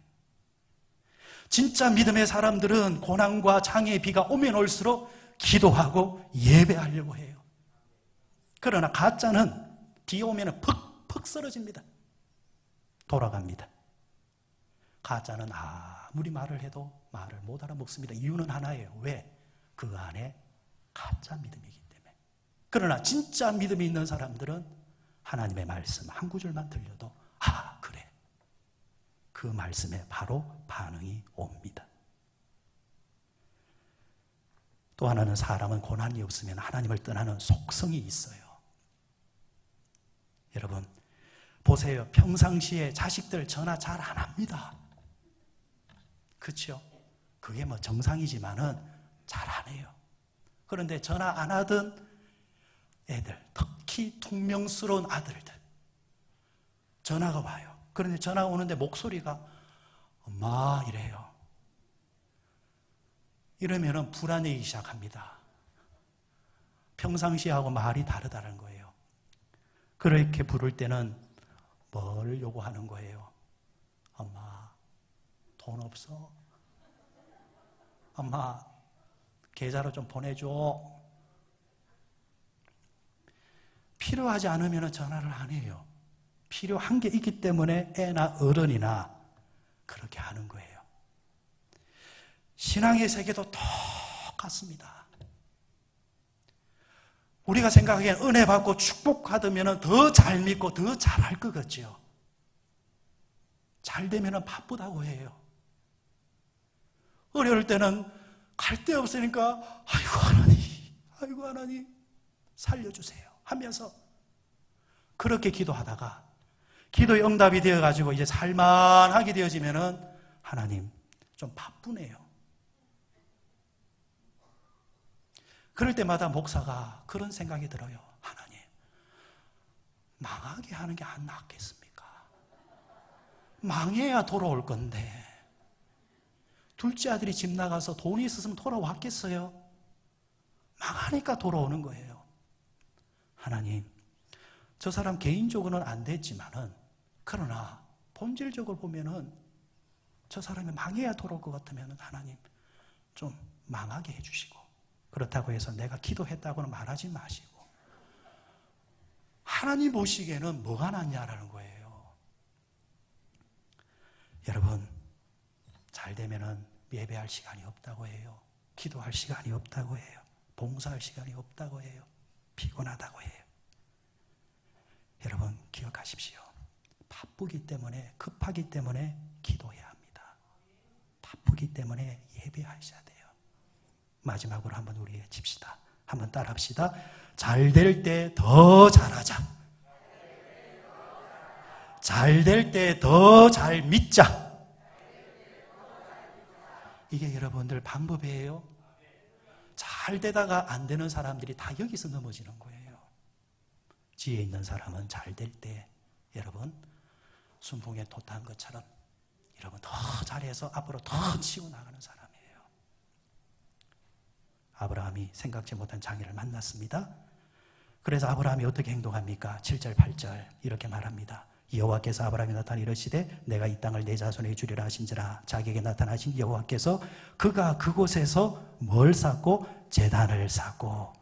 진짜 믿음의 사람들은 고난과 장애의 비가 오면 올수록 기도하고 예배하려고 해요. 그러나 가짜는 비 오면 퍽퍽 쓰러집니다. 돌아갑니다. 가짜는 아무리 말을 해도 말을 못 알아먹습니다. 이유는 하나예요. 왜? 그 안에 가짜 믿음이기 때문에. 그러나 진짜 믿음이 있는 사람들은 하나님의 말씀 한 구절만 들려도 아, 그래. 그 말씀에 바로 반응이 옵니다. 또 하나는 사람은 고난이 없으면 하나님을 떠나는 속성이 있어요. 여러분 보세요. 평상시에 자식들 전화 잘 안 합니다. 그렇죠? 그게 뭐 정상이지만은 잘 안 해요. 그런데 전화 안 하던 애들, 특히 퉁명스러운 아들들 전화가 와요. 그런데 전화가 오는데 목소리가 엄마 이래요. 이러면은 불안해지기 시작합니다. 평상시하고 말이 다르다는 거예요. 그렇게 부를 때는 뭘 요구하는 거예요? 엄마, 돈 없어? 엄마, 계좌로 좀 보내줘. 필요하지 않으면 전화를 안 해요. 필요한 게 있기 때문에 애나 어른이나 그렇게 하는 거예요. 신앙의 세계도 똑같습니다. 우리가 생각하기엔 은혜 받고 축복받으면 더 잘 믿고 더 잘할 것 같죠. 잘 되면 바쁘다고 해요. 어려울 때는 갈 데 없으니까 아이고 하나님 살려주세요 하면서 그렇게 기도하다가 기도의 응답이 되어가지고 이제 살만하게 되어지면은 하나님 좀 바쁘네요. 그럴 때마다 목사가 그런 생각이 들어요. 하나님, 망하게 하는 게 안 낫겠습니까? 망해야 돌아올 건데 둘째 아들이 집 나가서 돈이 있었으면 돌아왔겠어요? 망하니까 돌아오는 거예요. 하나님, 저 사람 개인적으로는 안 됐지만은 그러나 본질적으로 보면은 저 사람이 망해야 돌아올 것 같으면 하나님 좀 망하게 해주시고, 그렇다고 해서 내가 기도했다고는 말하지 마시고 하나님 보시기에는 뭐가 낫냐라는 거예요. 여러분, 잘 되면은 예배할 시간이 없다고 해요. 기도할 시간이 없다고 해요. 봉사할 시간이 없다고 해요. 피곤하다고 해요. 여러분 기억하십시오. 바쁘기 때문에, 급하기 때문에 기도해야 합니다. 바쁘기 때문에 예배하셔야 돼요. 마지막으로 한번 우리 외칩시다. 한번 따라합시다. 잘 될 때 더 잘하자. 잘 될 때 더 잘 믿자. 이게 여러분들 방법이에요. 잘 되다가 안 되는 사람들이 다 여기서 넘어지는 거예요. 지혜 있는 사람은 잘 될 때 여러분 순풍에 돛한 것처럼 여러분 더 잘해서 앞으로 더 치고 나가는 사람이에요. 아브라함이 생각지 못한 장애를 만났습니다. 그래서 아브라함이 어떻게 행동합니까? 7절 8절 이렇게 말합니다. 여호와께서 아브라함에 나타나 이르시되 내가 이 땅을 내 자손에게 주리라 하신지라. 자기에게 나타나신 여호와께서 그가 그곳에서 뭘 쌓고? 제단을 쌓고,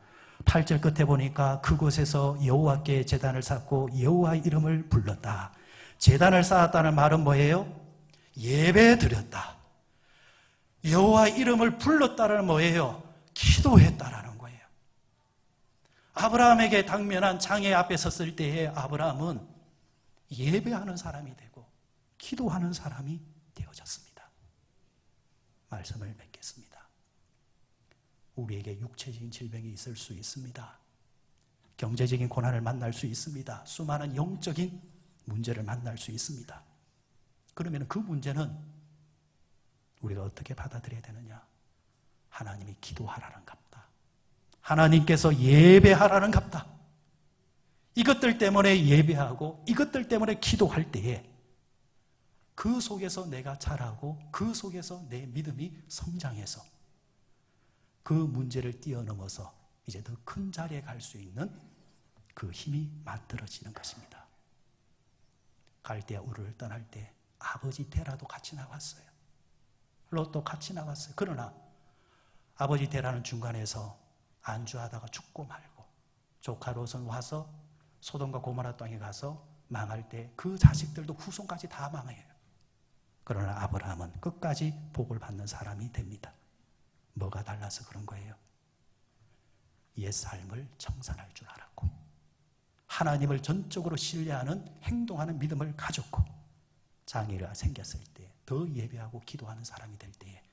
8절 끝에 보니까 그곳에서 여호와께 제단을 쌓고 여호와의 이름을 불렀다. 제단을 쌓았다는 말은 뭐예요? 예배 드렸다. 여호와의 이름을 불렀다는 뭐예요? 기도했다라는 거예요. 아브라함에게 당면한 장애 앞에 섰을 때에 아브라함은 예배하는 사람이 되고 기도하는 사람이 되어졌습니다. 말씀을 맺겠습니다. 우리에게 육체적인 질병이 있을 수 있습니다. 경제적인 고난을 만날 수 있습니다. 수많은 영적인 문제를 만날 수 있습니다. 그러면 그 문제는 우리가 어떻게 받아들여야 되느냐? 하나님이 기도하라는 갑다. 하나님께서 예배하라는 갑다. 이것들 때문에 예배하고 이것들 때문에 기도할 때에 그 속에서 내가 자라고 그 속에서 내 믿음이 성장해서 그 문제를 뛰어넘어서 이제 더 큰 자리에 갈 수 있는 그 힘이 만들어지는 것입니다. 갈대아 우르를 떠날 때 아버지 테라도 같이 나왔어요. 롯도 같이 나왔어요. 그러나 아버지 테라는 중간에서 안주하다가 죽고 말고 조카 롯은 와서 소돔과 고모라 땅에 가서 망할 때 그 자식들도 후손까지 다 망해요. 그러나 아브라함은 끝까지 복을 받는 사람이 됩니다. 뭐가 달라서 그런 거예요? 옛 삶을 청산할 줄 알았고 하나님을 전적으로 신뢰하는 행동하는 믿음을 가졌고 장애가 생겼을 때 더 예배하고 기도하는 사람이 될 때에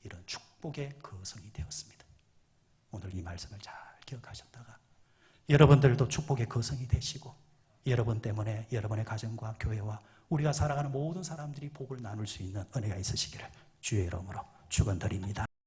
이런 축복의 거성이 되었습니다. 오늘 이 말씀을 잘 기억하셨다가 여러분들도 축복의 거성이 되시고 여러분 때문에 여러분의 가정과 교회와 우리가 살아가는 모든 사람들이 복을 나눌 수 있는 은혜가 있으시기를 주의 이름으로 축원드립니다.